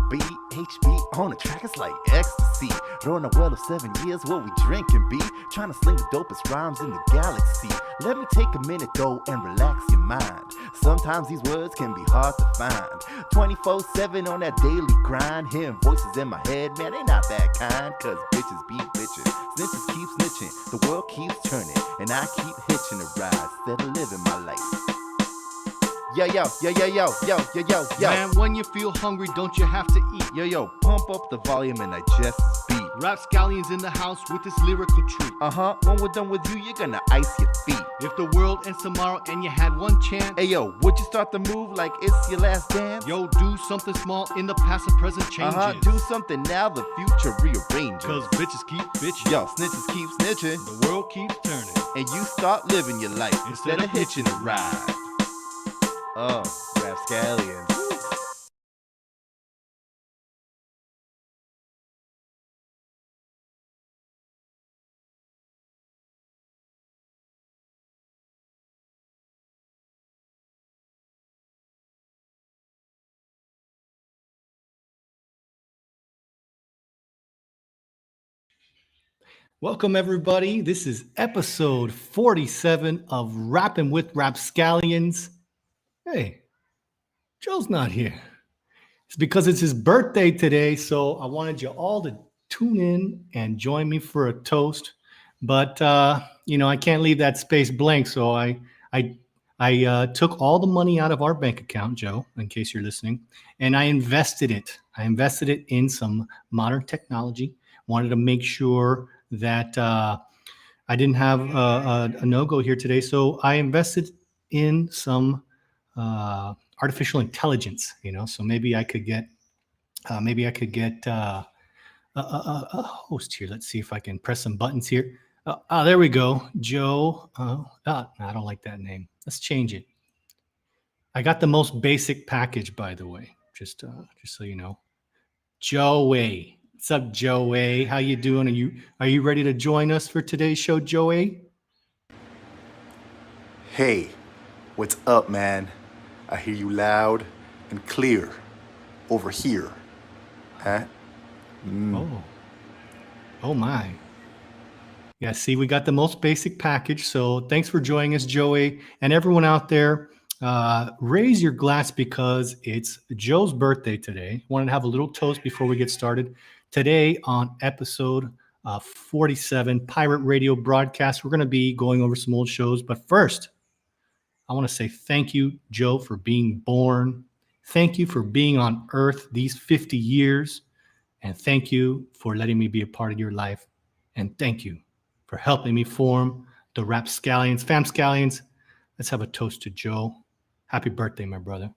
BHB on the track, it's like ecstasy. Rolling a well of 7 years, what we drinking, B. Trying to sling the dopest rhymes in the galaxy. Let me take a minute though and relax your mind. Sometimes these words can be hard to find. 24/7 on that daily grind. Hearing voices in my head, man, they not that kind. Cause bitches be bitching, snitches keep snitching. The world keeps turning, and I keep hitching a ride instead of living my life. Yo, yo, yo, yo, yo, yo, yo, yo, yo. Man, when you feel hungry, don't you have to eat? Yo, yo, pump up the volume and digest this beat. Rapscallions in the house with this lyrical treat. When we're done with you, you're gonna ice your feet. If the world ends tomorrow and you had one chance, Hey yo, would you start the move like it's your last dance? yo, do something small in the past and present changes. Do something now, the future rearranges. Cause bitches keep bitching. Yo, snitches keep snitching. The world keeps turning. And you start living your life instead of hitching a ride. Oh, Rapscallions. Welcome, everybody. This is episode 47 of Rapping with Rapscallions. Hey, Joe's not here. It's because it's his birthday today, so I wanted you all to tune in and join me for a toast. But, I can't leave that space blank, so I took all the money out of our bank account, Joe, in case you're listening, and I invested it. I invested it in some modern technology. Wanted to make sure that I didn't have a no-go here today. So I invested in some artificial intelligence, so maybe I could get a host here. Let's see if I can press some buttons here. There we go. Joe. I don't like that name. Let's change it. I got the most basic package, by the way, just so you know. Joey. What's up, Joey? How you doing? Are you ready to join us for today's show, Joey? Hey, what's up, man? I hear you loud and clear over here. Huh? Oh my. Yeah, see, we got the most basic package. So thanks for joining us, Joey. And everyone out there, raise your glass because it's Joe's birthday today. Wanted to have a little toast before we get started. Today on episode 47, Pirate Radio Broadcast, we're going to be going over some old shows. But first, I want to say thank you, Joe, for being born. Thank you for being on Earth these 50 years. And thank you for letting me be a part of your life. And thank you for helping me form the Rapscallions. Famscallions, let's have a toast to Joe. Happy birthday, my brother.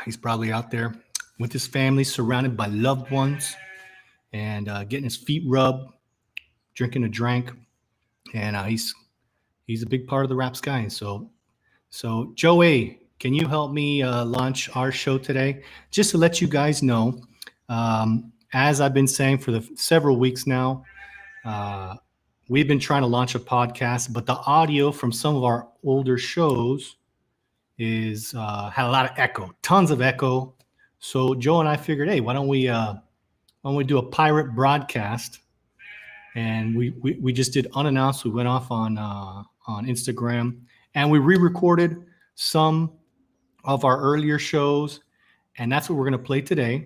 He's probably out there with his family, surrounded by loved ones, and getting his feet rubbed, drinking a drink, and he's a big part of the Rapscallions. So Joey, can you help me launch our show today? Just to let you guys know, as I've been saying for the several weeks now, we've been trying to launch a podcast, but the audio from some of our older shows is had a lot of echo, tons of echo. So Joe and I figured, hey, why don't we do a pirate broadcast? And we just did unannounced. We went off on Instagram and we re-recorded some of our earlier shows, and that's what we're going to play today.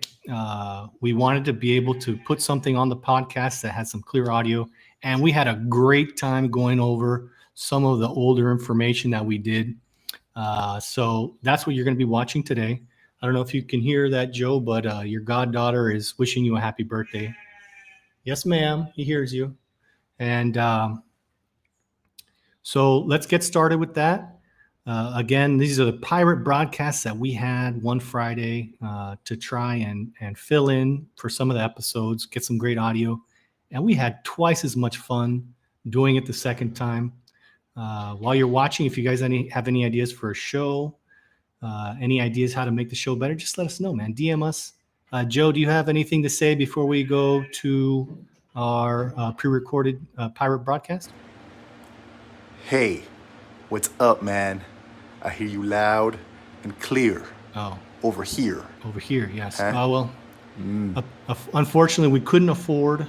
We wanted to be able to put something on the podcast that had some clear audio, and we had a great time going over some of the older information that we did. So that's what you're going to be watching today. I don't know if you can hear that, Joe, but your goddaughter is wishing you a happy birthday. Yes, ma'am. He hears you. And so let's get started with that. Again, these are the pirate broadcasts that we had one Friday to try and fill in for some of the episodes, get some great audio. And we had twice as much fun doing it the second time. While you're watching, if you guys have any ideas for a show, any ideas how to make the show better, just let us know, man. DM us. Joe, do you have anything to say before we go to our pre-recorded pirate broadcast? Hey, what's up, man? I hear you loud and clear over here. Over here, yes. Huh? Well, unfortunately, we couldn't afford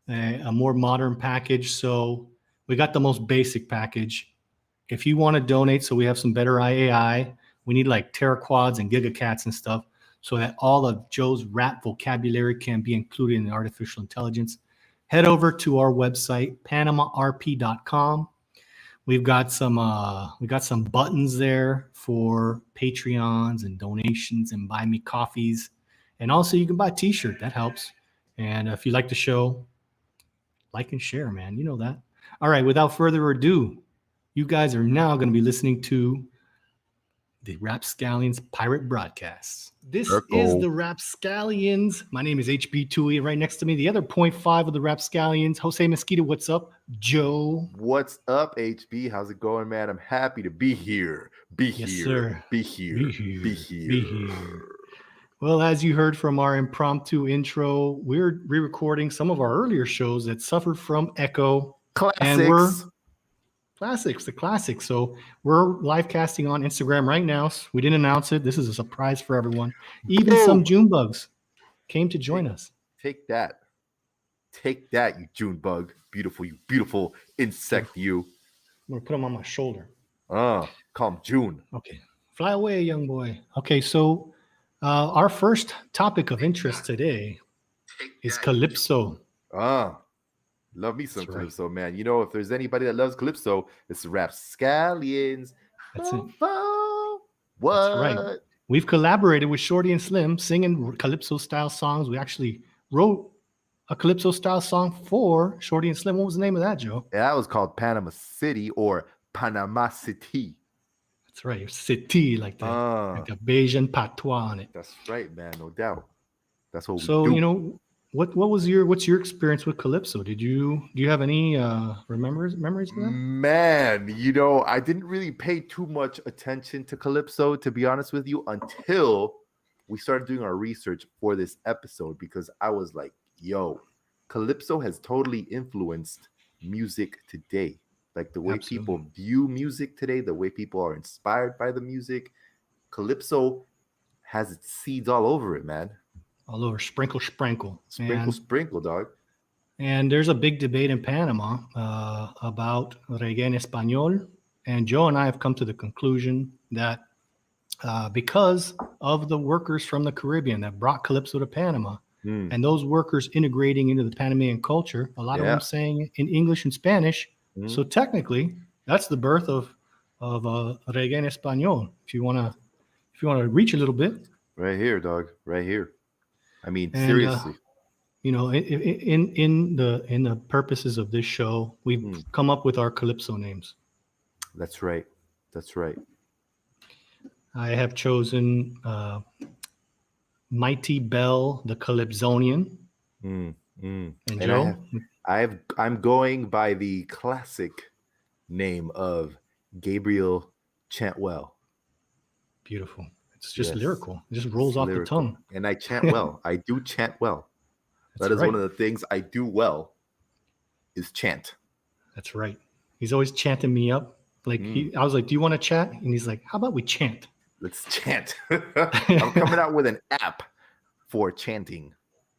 a more modern package, so we got the most basic package. If you want to donate, so we have some better IAI, we need like teraquads and gigacats and stuff, so that all of Joe's rap vocabulary can be included in the artificial intelligence. Head over to our website, PanamaRP.com. We got some buttons there for Patreons and donations and buy me coffees. And also you can buy a t-shirt. That helps. And if you like the show, like and share, man. You know that. All right. Without further ado, you guys are now going to be listening to the Rapscallions Pirate Broadcasts. This is the Rapscallions. My name is HB Tui. Right next to me, the other 0.5 of the Rapscallions, Jose Mosquito. What's up, Joe? What's up, HB? How's it going, man? I'm happy to be here. Yes, sir. Be here. Well, as you heard from our impromptu intro, we're re-recording some of our earlier shows that suffered from echo. Classics. The classics. So we're live casting on Instagram right now. We didn't announce it. This is a surprise for everyone. Even some June bugs came to join us. Take that, you June bug. You beautiful insect, you. I'm going to put them on my shoulder. Call him June. Okay. Fly away, young boy. Okay, so our first topic of interest today is Calypso. Love me some That's Calypso, man. You know, if there's anybody that loves Calypso, it's the Rapscallions. That's it. What? That's right. We've collaborated with Shorty and Slim singing Calypso-style songs. We actually wrote a Calypso-style song for Shorty and Slim. What was the name of that, Joe? Yeah, that was called Panama City or Panama City. That's right. City, like the Bayesian patois on it. That's right, man. No doubt. That's what we do. So, you know, what's your experience with Calypso? Do you have any memories of that? Man, you know, I didn't really pay too much attention to Calypso, to be honest with you, until we started doing our research for this episode, because I was like, yo, Calypso has totally influenced music today. Like the way people view music today, the way people are inspired by the music. Calypso has its seeds all over it, man. All over, sprinkle. Sprinkle, dog. And there's a big debate in Panama about reggae en español. And Joe and I have come to the conclusion that because of the workers from the Caribbean that brought Calypso to Panama, and those workers integrating into the Panamanian culture, a lot of them saying in English and Spanish. So technically, that's the birth of reggae en español. If you want to reach a little bit, right here, dog, right here. I mean, seriously. You know, in the purposes of this show, we've come up with our Calypso names. That's right. I have chosen Mighty Bell, the Calypsonian. And Joe? I'm going by the classic name of Gabriel Chantwell. Beautiful. It's just lyrical. It just rolls off the tongue. And I chant well. I do chant well. That is one of the things I do well is chant. That's right. He's always chanting me up. Like I was like, do you want to chat? And he's like, how about we chant? Let's chant. I'm coming out with an app for chanting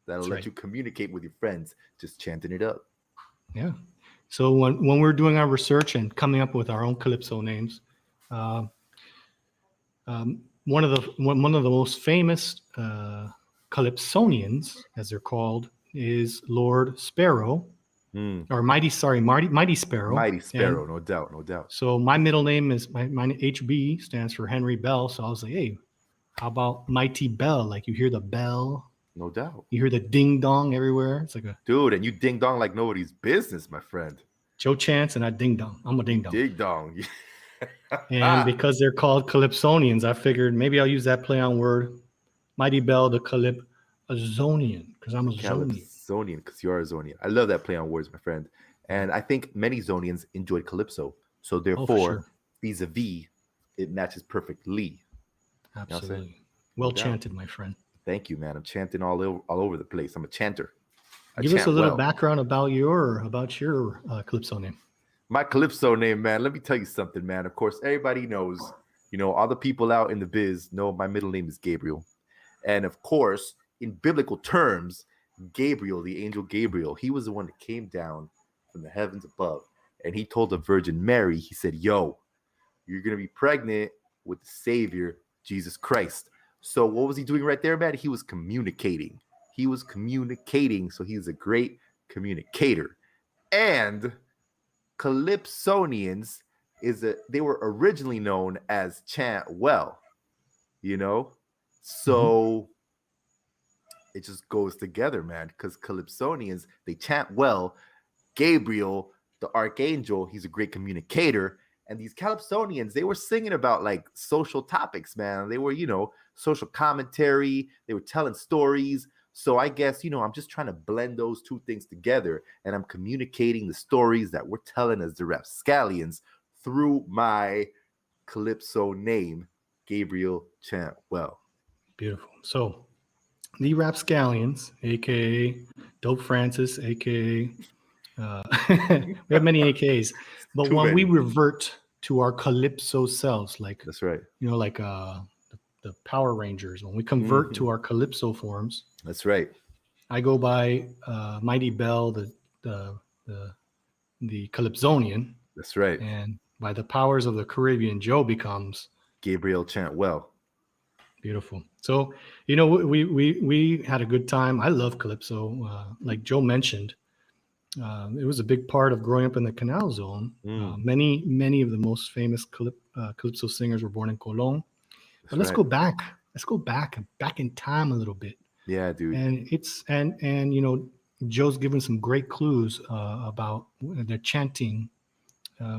that'll let you communicate with your friends, just chanting it up. Yeah. So when we're doing our research and coming up with our own Calypso names, one of the most famous Calypsonians, as they're called, is Lord Sparrow, or Mighty Sparrow. Mighty Sparrow, no doubt. So my middle name is my HB stands for Henry Bell. So I was like, hey, how about Mighty Bell? Like you hear the bell. No doubt. You hear the ding dong everywhere. It's like dude, and you ding dong like nobody's business, my friend. Joe chants and I ding dong. I'm a ding dong. Ding dong. And because they're called Calypsonians, I figured maybe I'll use that play on word. Mighty Bell, the Calypsonian, because I'm a Zonian. Zonian, because you are a Zonian. I love that play on words, my friend. And I think many Zonians enjoyed Calypso. So therefore, vis-a-vis, it matches perfectly. Absolutely. You know well chanted, my friend. Thank you, man. I'm chanting all over the place. I'm a chanter. Give us a little background about your Calypso name. My Calypso name, man. Let me tell you something, man. Of course, everybody knows All the people out in the biz know my middle name is Gabriel. And of course, in biblical terms, Gabriel, the angel Gabriel, he was the one that came down from the heavens above. And he told the Virgin Mary, he said, yo, you're going to be pregnant with the Savior, Jesus Christ. So what was he doing right there, man? He was communicating. He was communicating. So he's a great communicator. And Calypsonians they were originally known as chant well, So it just goes together, man, because Calypsonians, they chant well. Gabriel, the archangel, he's a great communicator. And these Calypsonians, they were singing about like social topics, man. They were, social commentary. They were telling stories. So I guess, I'm just trying to blend those two things together. And I'm communicating the stories that we're telling as the rapscallions through my Calypso name, Gabriel Chantwell. Beautiful. So the rapscallions, aka Dope Francis, aka we have many AKs, but Too when many. we revert to our Calypso selves, like that's right, like the Power Rangers, when we convert to our Calypso forms, that's right. I go by Mighty Bell, the Calypsonian. That's right. And by the powers of the Caribbean, Joe becomes Gabriel Chantwell. Beautiful. So, we had a good time. I love Calypso. Like Joe mentioned, it was a big part of growing up in the Canal Zone. Many of the most famous Calypso singers were born in Colón. But let's go back. Let's go back in time a little bit. Yeah, dude. And Joe's given some great clues about the chanting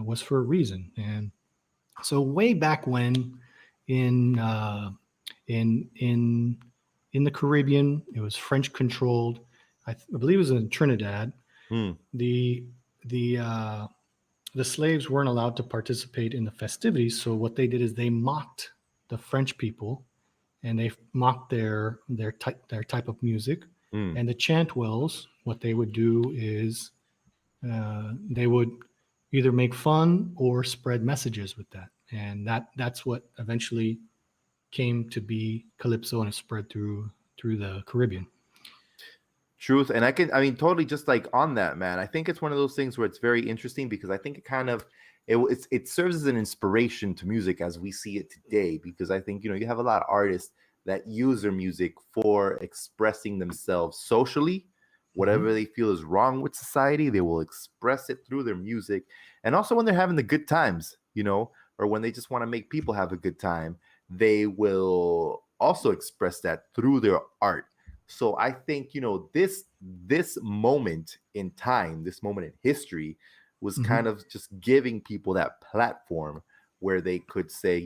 was for a reason. And so way back when in the Caribbean, it was French controlled. I believe it was in Trinidad. The slaves weren't allowed to participate in the festivities. So what they did is they mocked the French people, and they mocked their type of music. And the chantwells, what they would do is they would either make fun or spread messages with that, and that's what eventually came to be Calypso, and it spread through the Caribbean. Truth. And totally just like on that, man, I think it's one of those things where it's very interesting because I think it kind of it serves as an inspiration to music as we see it today, because I think you have a lot of artists that use their music for expressing themselves socially. Whatever they feel is wrong with society, they will express it through their music. And also when they're having the good times, or when they just want to make people have a good time, they will also express that through their art. So I think, this moment in time, this moment in history was kind of just giving people that platform where they could say,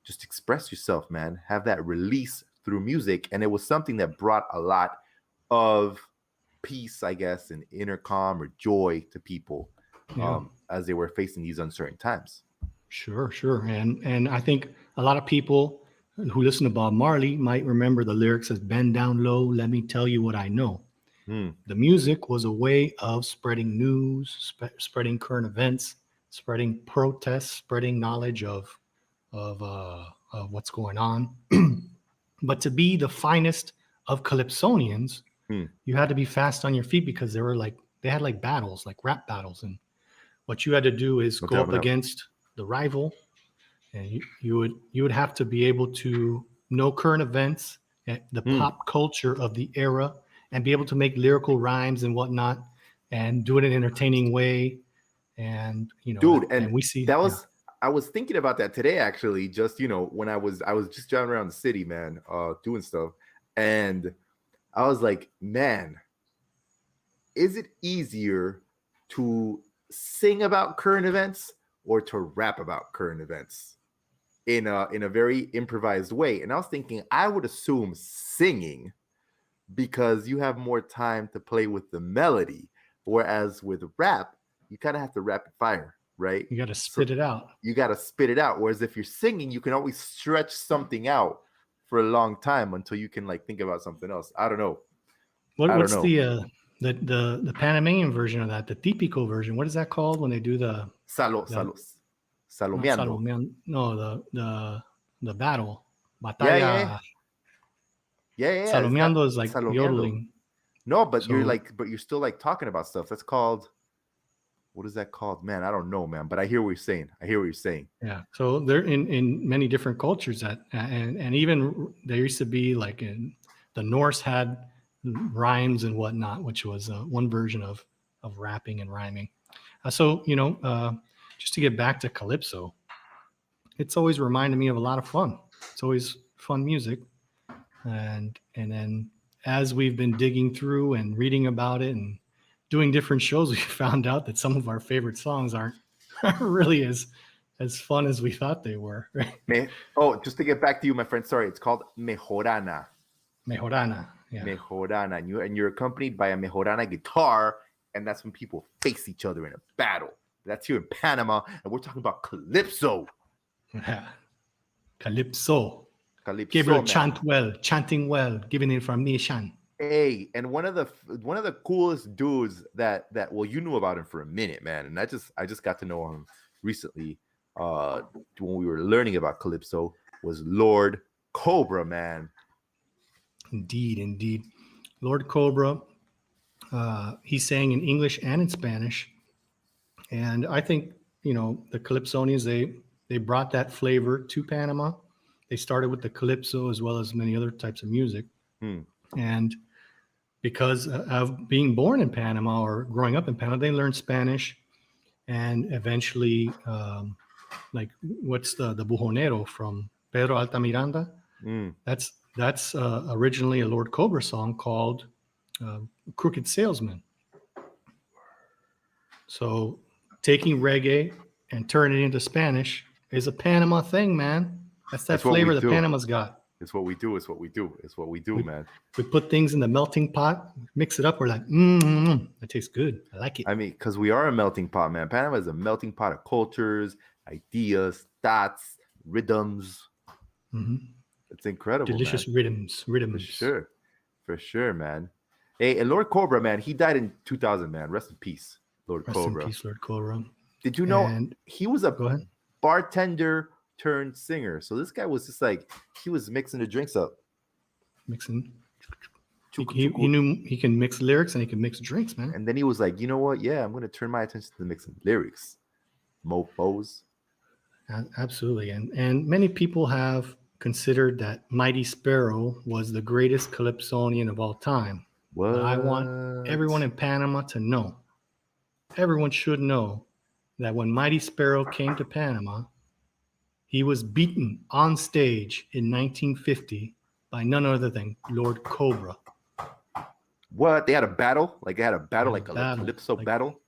just express yourself, man, have that release through music. And it was something that brought a lot of peace, I guess, and inner calm or joy to people as they were facing these uncertain times. Sure. And I think a lot of people who listen to Bob Marley might remember the lyrics as "Bend down low, let me tell you what I know." The music was a way of spreading news, spreading current events, spreading protests, spreading knowledge of what's going on. But to be the finest of Calypsonians, you had to be fast on your feet, because they had battles, like rap battles, and what you had to do is go up against the rival, and you would have to be able to know current events, the pop culture of the era, and be able to make lyrical rhymes and whatnot, and do it in an entertaining way. And dude, and we see that was. I was thinking about that today, actually. Just when I was just driving around the city, man, doing stuff, and I was like, man, is it easier to sing about current events or to rap about current events in a very improvised way? And I was thinking, I would assume singing, because you have more time to play with the melody, whereas with rap, you kind of have to rapid fire, right? You got to spit it out. You got to spit it out. Whereas if you're singing, you can always stretch something out for a long time until you can think about something else. I don't know. What's the Panamanian version of that? The Típico version. What is that called when they do the Salos. Not Salomeando. Salomeando. No, the battle. Yeah, yeah, Batalla. yeah. It's not Salomeando is like salomeando. yodeling. No, but So you're still like talking about stuff. That's called, what is that called? Man, I don't know, man. But I hear what you're saying. yeah. So they're in many different cultures that and even there used to be like in the Norse had rhymes and whatnot, which was one version of rapping and rhyming. So just to get back to Calypso, it's always reminded me of a lot of fun. It's always fun music, and then as we've been digging through and reading about it and doing different shows, we found out that some of our favorite songs aren't really as fun as we thought they were. Right? Just to get back to you, my friend. Sorry, it's called Mejorana. Mejorana. Yeah. Mejorana. And you're accompanied by a Mejorana guitar, and that's when people face each other in a battle. That's here in Panama, and we're talking about Calypso. Yeah. Calypso. Calypso, Gabriel man. chanting well, giving information. Hey, and one of the coolest dudes that well, you knew about him for a minute, man, and I just got to know him recently when we were learning about Calypso, was Lord Cobra, man. Indeed. Lord Cobra, he sang in English and in Spanish. And I think, the Calypsonians, they brought that flavor to Panama. They started with the Calypso as well as many other types of music. And because of being born in Panama or growing up in Panama, they learned Spanish. And eventually, like what's the bujonero from Pedro Altamiranda? That's originally a Lord Cobra song called Crooked Salesman. So taking reggae and turning it into Spanish is a Panama thing, man. That's flavor that Panama's got. It's what we do, man. We put things in the melting pot, mix it up. We're like, that tastes good. I like it. I mean, because we are a melting pot, man. Panama is a melting pot of cultures, ideas, thoughts, rhythms. It's incredible. Delicious man. rhythms. For sure, man. Hey, and Lord Cobra, man, he died in 2000, man. Rest in peace, Lord Cobra. Rest in peace, Lord Cobra. Did you know he was a bartender turned singer? So this guy was just like, he was mixing the drinks up. Mixing. He knew he can mix lyrics and he can mix drinks, man. And then he was like, you know what? Yeah, I'm going to turn my attention to mixing lyrics. Mofos. Absolutely. And many people have considered that Mighty Sparrow was the greatest Calypsonian of all time. What? But I want everyone in Panama to know. Everyone should know that when Mighty Sparrow came to Panama, he was beaten on stage in 1950 by none other than Lord Cobra. What? They had a battle? Like a Calypso battle?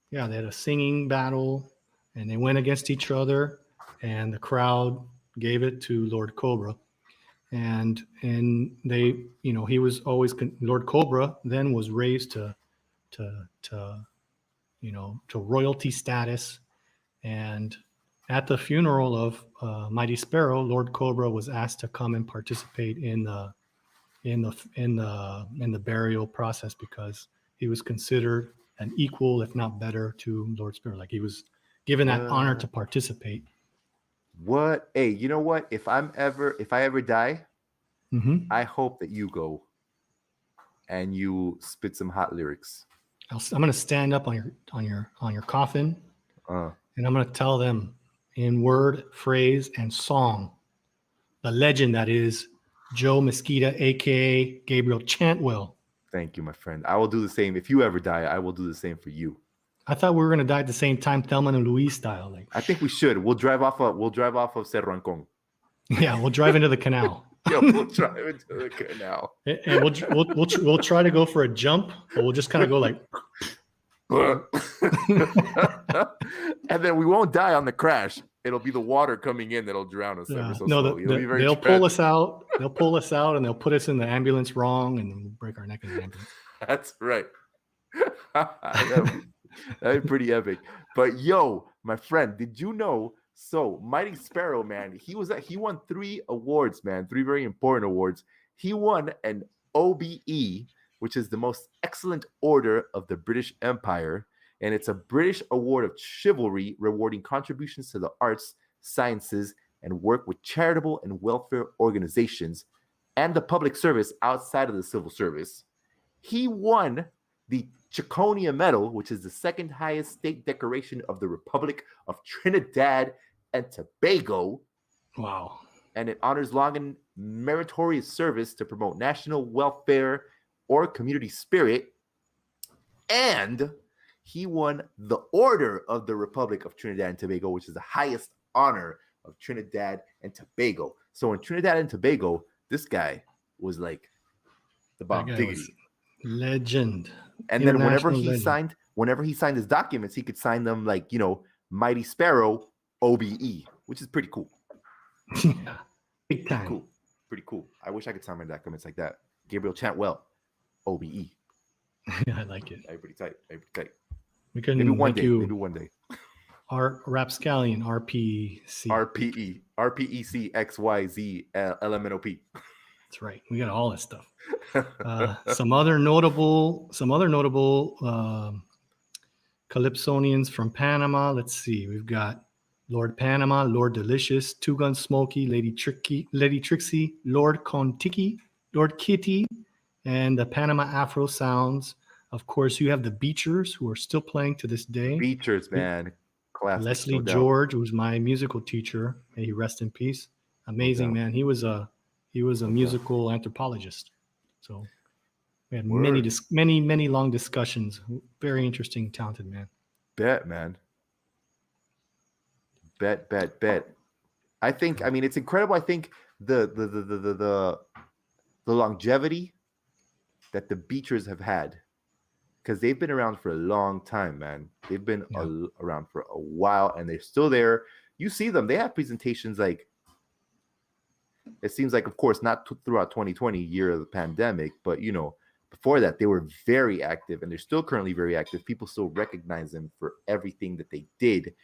Yeah, they had a singing battle, and they went against each other, and the crowd gave it to Lord Cobra. And they, he was always Lord Cobra. Then was raised to royalty status, and at the funeral of Mighty Sparrow, Lord Cobra was asked to come and participate in the burial process because he was considered an equal, if not better, to Lord Sparrow. Like he was given that honor to participate. What? Hey, you know what? If I ever die, I hope that you go and you spit some hot lyrics. I'm gonna stand up on your coffin, and I'm gonna tell them in word, phrase, and song the legend that is Joe Mesquita, aka Gabriel Chantwell. Thank you, my friend. I will do the same. If you ever die, I will do the same for you. I thought we were gonna die at the same time, Thelma and Louise style. Like I think we should. We'll drive off of Cerro Ancon. Yeah, we'll drive into the canal. Yeah, we'll drive into the canal. And we'll try to go for a jump, but we'll just kind of go like. And then we won't die on the crash. It'll be the water coming in that'll drown us. They'll pull us out. They'll pull us out and they'll put us in the ambulance wrong, and then we'll break our neck in the ambulance. That's right. That'd be pretty epic. But yo, my friend, did you know? So Mighty Sparrow, man, he won 3 awards, man, 3 very important awards. He won an OBE, which is the most excellent order of the British Empire. and it's a British award of chivalry rewarding contributions to the arts, sciences, and work with charitable and welfare organizations and the public service outside of the civil service. He won the Chiconia Medal, which is the second highest state decoration of the Republic of Trinidad and Tobago. Wow. And it honors long and meritorious service to promote national welfare or community spirit. And he won the Order of the Republic of Trinidad and Tobago, which is the highest honor of Trinidad and Tobago. So in Trinidad and Tobago, this guy was like the bomb diggity. Legend. And then whenever he signed his documents, he could sign them like, Mighty Sparrow, OBE, which is pretty cool. Yeah. Big time. Pretty cool. I wish I could sign my documents like that. Gabriel Chantwell, OBE. I like it. Pretty tight. We can maybe one day. Rapscallion, RPC. RPE, RPEC, XYZ, LMNOP. That's right. We got all this stuff. Some other notable Calypsonians from Panama. Let's see. We've got Lord Panama, Lord Delicious, Two Gun Smokey, Lady Trixie, Lord Contiki, Lord Kitty, and the Panama Afro Sounds. Of course, you have the Beachers, who are still playing to this day. Beachers, man. Classic, Leslie George, who's my musical teacher. May he rest in peace. Amazing, man. He was a musical anthropologist. So we had many long discussions. Very interesting, talented man. Bet, man. Bet. I think, it's incredible. I think the longevity that the Beachers have had, because they've been around for a long time, man. They've been around for a while, and they're still there. You see them. They have presentations like, it seems like, of course, not throughout 2020, year of the pandemic, but, before that, they were very active, and they're still currently very active. People still recognize them for everything that they did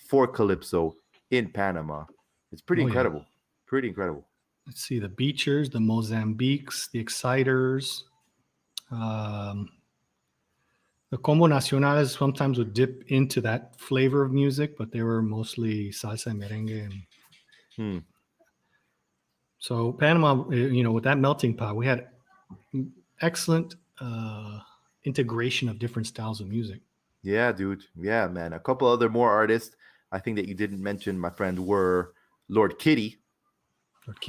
for Calypso in Panama. It's pretty incredible. Yeah. Pretty incredible. Let's see, the Beachers, the Mozambiques, the Exciters. The Combo Nacionales sometimes would dip into that flavor of music, but they were mostly salsa and merengue. So Panama, with that melting pot, we had excellent integration of different styles of music. Yeah, dude. Yeah, man. A couple other more artists I think that you didn't mention, my friend, were Lord Kitty. Lord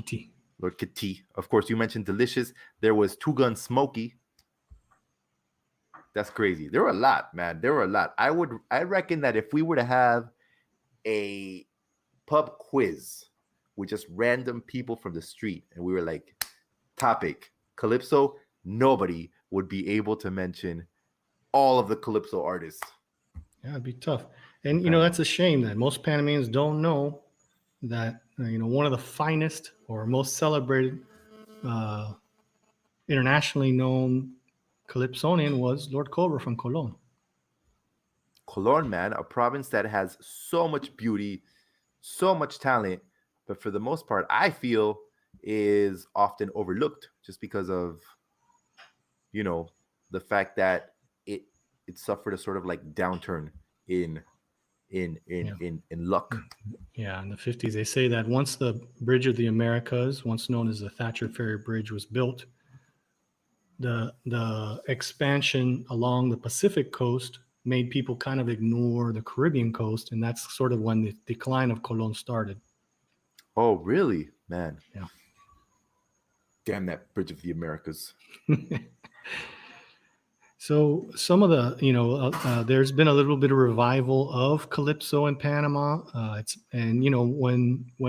Kitty. Of course, you mentioned Delicious. There was Two Gun Smokey. That's crazy. There were a lot, man. There were a lot. I reckon that if we were to have a pub quiz with just random people from the street, and we were like, topic, Calypso, nobody would be able to mention all of the Calypso artists. Yeah, it'd be tough. And, that's a shame that most Panamanians don't know that, one of the finest or most celebrated, internationally known Calypsonian was Lord Cobra from Colón. Colón, man, a province that has so much beauty, so much talent, but for the most part, I feel is often overlooked just because of, the fact that it suffered a sort of like downturn in luck. Yeah, in the 50s, they say that once the Bridge of the Americas, once known as the Thatcher Ferry Bridge, was built, the expansion along the Pacific coast made people kind of ignore the Caribbean coast, and that's sort of when the decline of Colón started. Oh, really, man? Yeah. Damn that Bridge of the Americas. So some of the, there's been a little bit of revival of Calypso in Panama. When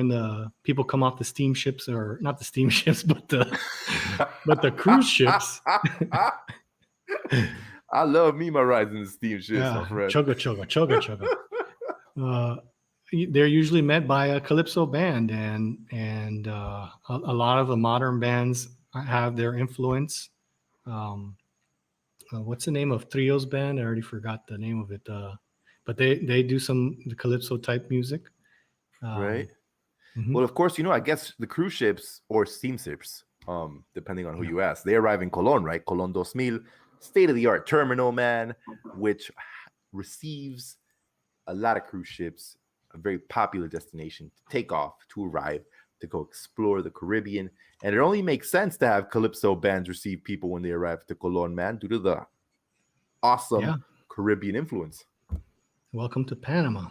the people come off the steamships, or not the steamships, but the cruise ships. I love me my rides in the steamships, yeah, my friend. Chugga. They're usually met by a Calypso band, and a lot of the modern bands have their influence. What's the name of Trio's band? I already forgot the name of it. But they do the Calypso type music. Right. Mm-hmm. Well, of course, I guess the cruise ships or steamships, depending on who you ask, they arrive in Colón, right? Colón 2000, state-of-the-art terminal, man, which receives a lot of cruise ships, a very popular destination to take off, to arrive, to go explore the Caribbean. And it only makes sense to have Calypso bands receive people when they arrive to Colon, man, due to the awesome Caribbean influence. Welcome to Panama.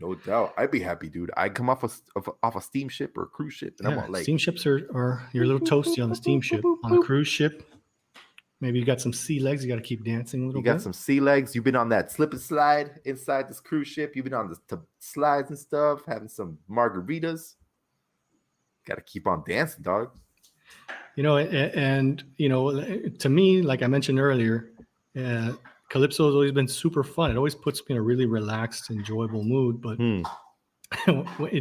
No doubt. I'd be happy, dude. I'd come off a steamship or a cruise ship, and I'm on like steamships are you're a little toasty on the steamship. On a cruise ship, maybe you got some sea legs. You got to keep dancing a little bit. You got some sea legs. You've been on that slip and slide inside this cruise ship. You've been on the slides and stuff, having some margaritas. Got to keep on dancing, dog. You know, and you know, to me, like I mentioned earlier, Calypso has always been super fun. It always puts me in a really relaxed, enjoyable mood. But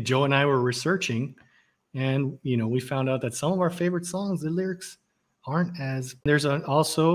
Joe and I were researching, and you know, we found out that some of our favorite songs, the lyrics aren't as. There's also